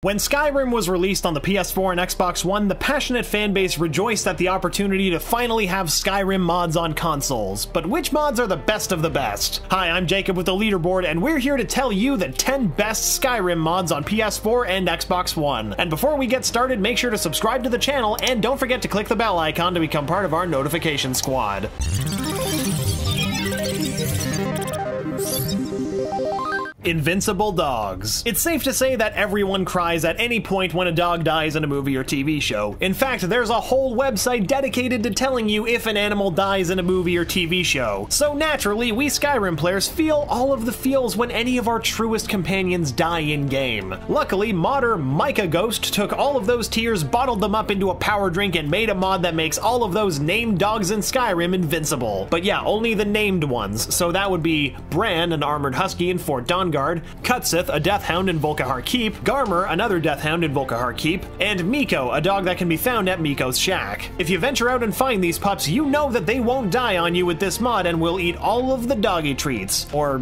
When Skyrim was released on the PS4 and Xbox One, the passionate fanbase rejoiced at the opportunity to finally have Skyrim mods on consoles. But which mods are the best of the best? Hi, I'm Jacob with the Leaderboard, and we're here to tell you the 10 best Skyrim mods on PS4 and Xbox One. And before we get started, make sure to subscribe to the channel, and don't forget to click the bell icon to become part of our notification squad. Invincible dogs. It's safe to say that everyone cries at any point when a dog dies in a movie or TV show. In fact, there's a whole website dedicated to telling you if an animal dies in a movie or TV show. So naturally, we Skyrim players feel all of the feels when any of our truest companions die in-game. Luckily, modder Micah Ghost took all of those tears, bottled them up into a power drink, and made a mod that makes all of those named dogs in Skyrim invincible. But yeah, only the named ones, so that would be Bran, an armored husky in Fort Dawnguard, Kutsith, a death hound in Volkihar Keep, Garmer, another death hound in Volkihar Keep, and Miko, a dog that can be found at Miko's shack. If you venture out and find these pups, you know that they won't die on you with this mod and will eat all of the doggy treats, or,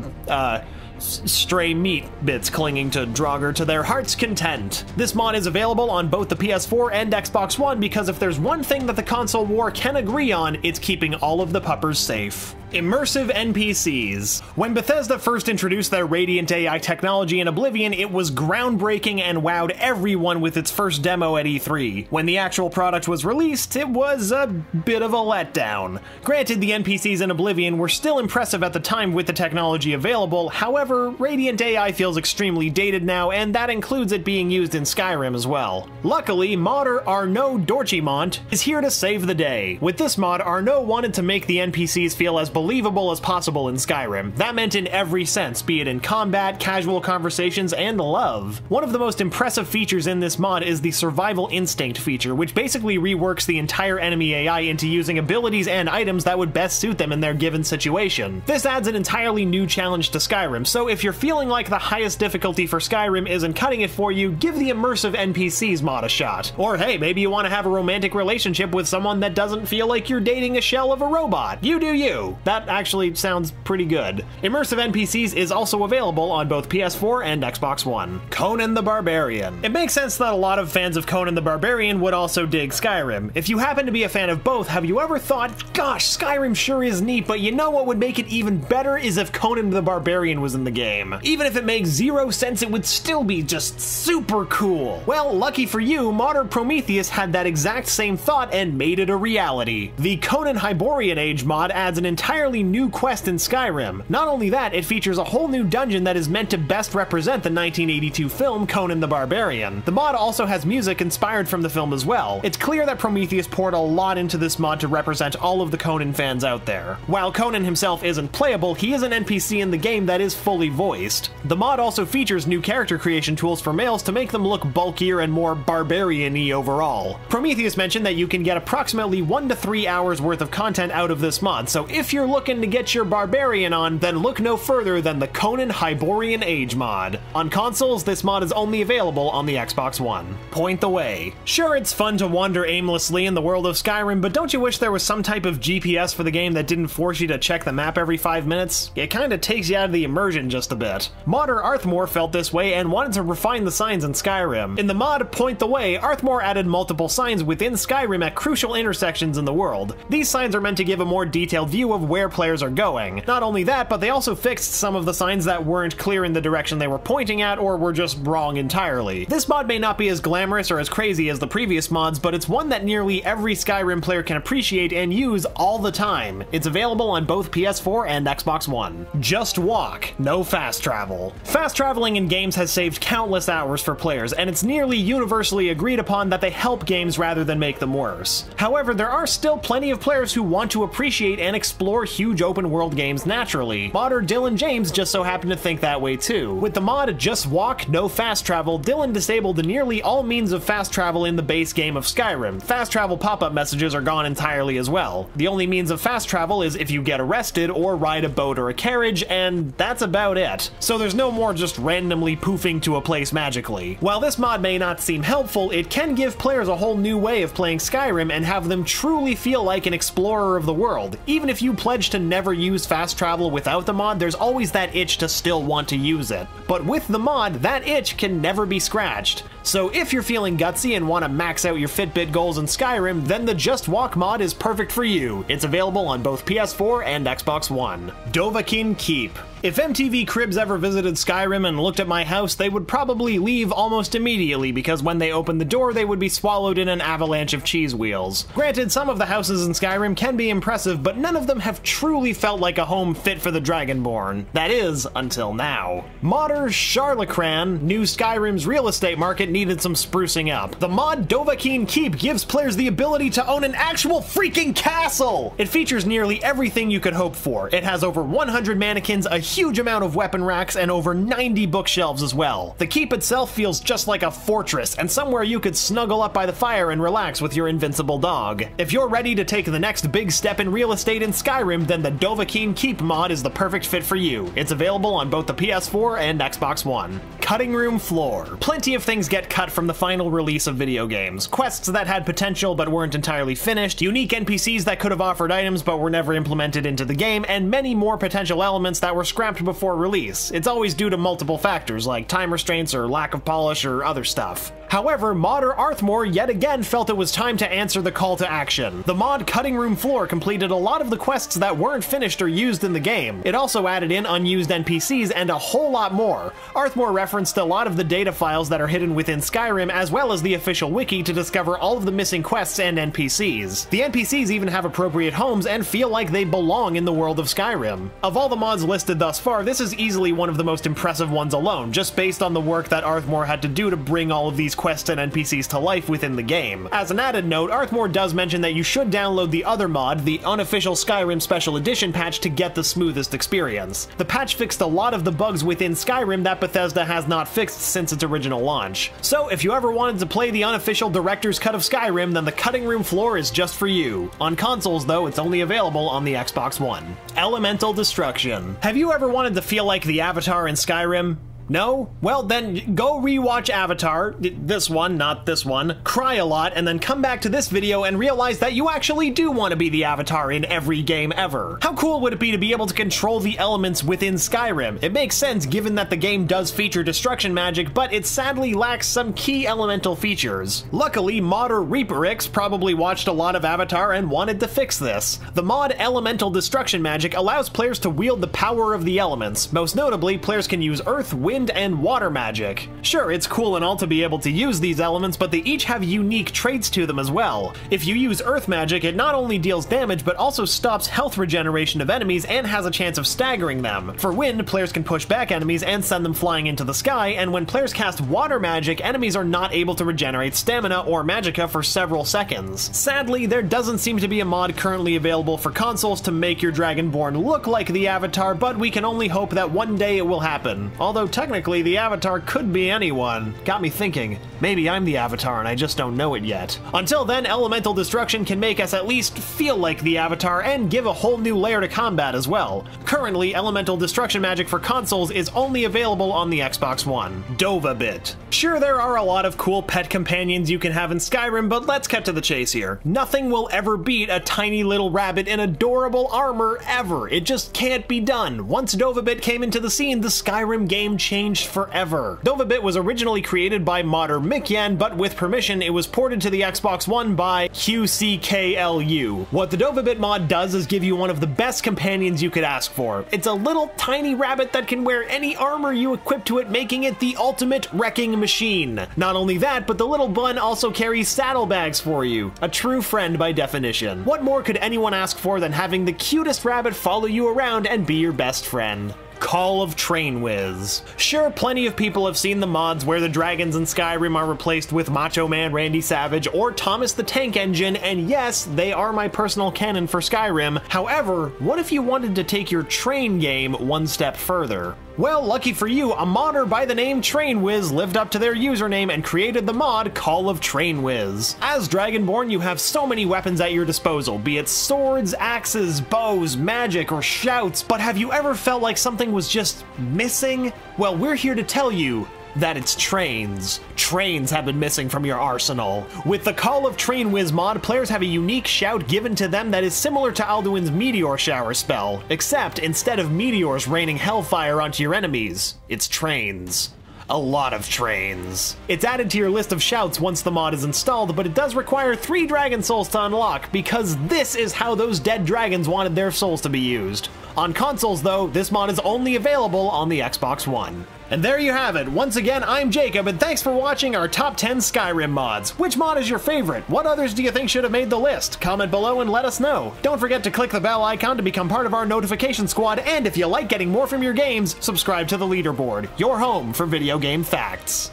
stray meat bits clinging to Draugr to their heart's content. This mod is available on both the PS4 and Xbox One because if there's one thing that the console war can agree on, it's keeping all of the puppers safe. Immersive NPCs. When Bethesda first introduced their Radiant AI technology in Oblivion, it was groundbreaking and wowed everyone with its first demo at E3. When the actual product was released, it was a bit of a letdown. Granted, the NPCs in Oblivion were still impressive at the time with the technology available, however, Radiant AI feels extremely dated now, and that includes it being used in Skyrim as well. Luckily, modder Arnaud Dorchimont is here to save the day. With this mod, Arnaud wanted to make the NPCs feel as believable as possible in Skyrim. That meant in every sense, be it in combat, casual conversations, and love. One of the most impressive features in this mod is the Survival Instinct feature, which basically reworks the entire enemy AI into using abilities and items that would best suit them in their given situation. This adds an entirely new challenge to Skyrim, so if you're feeling like the highest difficulty for Skyrim isn't cutting it for you, give the Immersive NPCs mod a shot. Or hey, maybe you want to have a romantic relationship with someone that doesn't feel like you're dating a shell of a robot. You do you. That actually sounds pretty good. Immersive NPCs is also available on both PS4 and Xbox One. Conan the Barbarian. It makes sense that a lot of fans of Conan the Barbarian would also dig Skyrim. If you happen to be a fan of both, have you ever thought, gosh, Skyrim sure is neat, but you know what would make it even better is if Conan the Barbarian was in the game. Even if it makes zero sense, it would still be just super cool. Well, lucky for you, modder Prometheus had that exact same thought and made it a reality. The Conan Hyborian Age mod adds an entirely new quest in Skyrim. Not only that, it features a whole new dungeon that is meant to best represent the 1982 film Conan the Barbarian. The mod also has music inspired from the film as well. It's clear that Prometheus poured a lot into this mod to represent all of the Conan fans out there. While Conan himself isn't playable, he is an NPC in the game that is fully voiced. The mod also features new character creation tools for males to make them look bulkier and more barbarian-y overall. Prometheus mentioned that you can get approximately 1 to 3 hours worth of content out of this mod, so if you're looking to get your barbarian on, then look no further than the Conan Hyborian Age mod. On consoles, this mod is only available on the Xbox One. Point the Way. Sure, it's fun to wander aimlessly in the world of Skyrim, but don't you wish there was some type of GPS for the game that didn't force you to check the map every 5 minutes? It kinda takes you out of the immersion just a bit. Modder Arthmore felt this way and wanted to refine the signs in Skyrim. In the mod Point the Way, Arthmore added multiple signs within Skyrim at crucial intersections in the world. These signs are meant to give a more detailed view of where players are going. Not only that, but they also fixed some of the signs that weren't clear in the direction they were pointing at or were just wrong entirely. This mod may not be as glamorous or as crazy as the previous mods, but it's one that nearly every Skyrim player can appreciate and use all the time. It's available on both PS4 and Xbox One. Just walk, no fast travel. Fast traveling in games has saved countless hours for players, and it's nearly universally agreed upon that they help games rather than make them worse. However, there are still plenty of players who want to appreciate and explore huge open world games naturally. Modder Dylan James just so happened to think that way too. With the mod Just Walk, No Fast Travel, Dylan disabled nearly all means of fast travel in the base game of Skyrim. Fast travel pop-up messages are gone entirely as well. The only means of fast travel is if you get arrested or ride a boat or a carriage, and that's about it. So there's no more just randomly poofing to a place magically. While this mod may not seem helpful, it can give players a whole new way of playing Skyrim and have them truly feel like an explorer of the world. Even if you pledge to never use fast travel without the mod, there's always that itch to still want to use it. But with the mod, that itch can never be scratched. So if you're feeling gutsy and want to max out your Fitbit goals in Skyrim, then the Just Walk mod is perfect for you. It's available on both PS4 and Xbox One. Dovahkiin Keep. If MTV Cribs ever visited Skyrim and looked at my house, they would probably leave almost immediately because when they opened the door, they would be swallowed in an avalanche of cheese wheels. Granted, some of the houses in Skyrim can be impressive, but none of them have truly felt like a home fit for the Dragonborn. That is, until now. Modder Charlacran knew Skyrim's real estate market needed some sprucing up. The mod Dovahkiin Keep gives players the ability to own an actual freaking castle! It features nearly everything you could hope for. It has over 100 mannequins, a huge amount of weapon racks, and over 90 bookshelves as well. The keep itself feels just like a fortress, and somewhere you could snuggle up by the fire and relax with your invincible dog. If you're ready to take the next big step in real estate in Skyrim, then the Dovahkiin Keep mod is the perfect fit for you. It's available on both the PS4 and Xbox One. Cutting Room Floor. Plenty of things get cut from the final release of video games. Quests that had potential but weren't entirely finished, unique NPCs that could have offered items but were never implemented into the game, and many more potential elements that were scrapped before release. It's always due to multiple factors like time restraints or lack of polish or other stuff. However, modder Arthmore yet again felt it was time to answer the call to action. The mod Cutting Room Floor completed a lot of the quests that weren't finished or used in the game. It also added in unused NPCs and a whole lot more. Arthmore referenced a lot of the data files that are hidden within Skyrim as well as the official wiki to discover all of the missing quests and NPCs. The NPCs even have appropriate homes and feel like they belong in the world of Skyrim. Of all the mods listed thus far, this is easily one of the most impressive ones alone, just based on the work that Arthmore had to do to bring all of these quests and NPCs to life within the game. As an added note, Arthmore does mention that you should download the other mod, the unofficial Skyrim Special Edition patch, to get the smoothest experience. The patch fixed a lot of the bugs within Skyrim that Bethesda has not fixed since its original launch. So if you ever wanted to play the unofficial director's cut of Skyrim, then the Cutting Room Floor is just for you. On consoles though, it's only available on the Xbox One. Elemental Destruction. Have you ever wanted to feel like the Avatar in Skyrim? No? Well then, go rewatch Avatar, this one, not this one, cry a lot, and then come back to this video and realize that you actually do want to be the Avatar in every game ever. How cool would it be to be able to control the elements within Skyrim? It makes sense given that the game does feature destruction magic, but it sadly lacks some key elemental features. Luckily, modder Reaperix probably watched a lot of Avatar and wanted to fix this. The mod Elemental Destruction Magic allows players to wield the power of the elements. Most notably, players can use earth, wind, and water magic. Sure, it's cool and all to be able to use these elements, but they each have unique traits to them as well. If you use earth magic, it not only deals damage, but also stops health regeneration of enemies and has a chance of staggering them. For wind, players can push back enemies and send them flying into the sky, and when players cast water magic, enemies are not able to regenerate stamina or magicka for several seconds. Sadly, there doesn't seem to be a mod currently available for consoles to make your Dragonborn look like the Avatar, but we can only hope that one day it will happen. Although technically, the Avatar could be anyone. Got me thinking, maybe I'm the Avatar and I just don't know it yet. Until then, Elemental Destruction can make us at least feel like the Avatar and give a whole new layer to combat as well. Currently, Elemental Destruction magic for consoles is only available on the Xbox One. Dovahbit. Sure, there are a lot of cool pet companions you can have in Skyrim, but let's cut to the chase here. Nothing will ever beat a tiny little rabbit in adorable armor ever. It just can't be done. Once Dovahbit came into the scene, the Skyrim game changed forever. Dovahbit was originally created by modder Mikyan, but with permission, it was ported to the Xbox One by QCKLU. What the Dovahbit mod does is give you one of the best companions you could ask for. It's a little tiny rabbit that can wear any armor you equip to it, making it the ultimate wrecking machine. Not only that, but the little bun also carries saddlebags for you. A true friend by definition. What more could anyone ask for than having the cutest rabbit follow you around and be your best friend? Call of Trainwiz. Sure, plenty of people have seen the mods where the dragons in Skyrim are replaced with Macho Man Randy Savage or Thomas the Tank Engine, and yes, they are my personal canon for Skyrim. However, what if you wanted to take your train game one step further? Well, lucky for you, a modder by the name Trainwiz lived up to their username and created the mod Call of Trainwiz. As Dragonborn, you have so many weapons at your disposal, be it swords, axes, bows, magic, or shouts, but have you ever felt like something was just missing? Well, we're here to tell you that it's trains. Trains have been missing from your arsenal. With the Call of Trainwiz mod, players have a unique shout given to them that is similar to Alduin's Meteor Shower spell, except instead of meteors raining hellfire onto your enemies, it's trains. a lot of trains. It's added to your list of shouts once the mod is installed, but it does require 3 Dragon Souls to unlock, because this is how those dead dragons wanted their souls to be used. On consoles though, this mod is only available on the Xbox One. And there you have it. Once again, I'm Jacob, and thanks for watching our top 10 Skyrim mods. Which mod is your favorite? What others do you think should have made the list? Comment below and let us know. Don't forget to click the bell icon to become part of our notification squad, and if you like getting more from your games, subscribe to the leaderboard, your home for video game facts.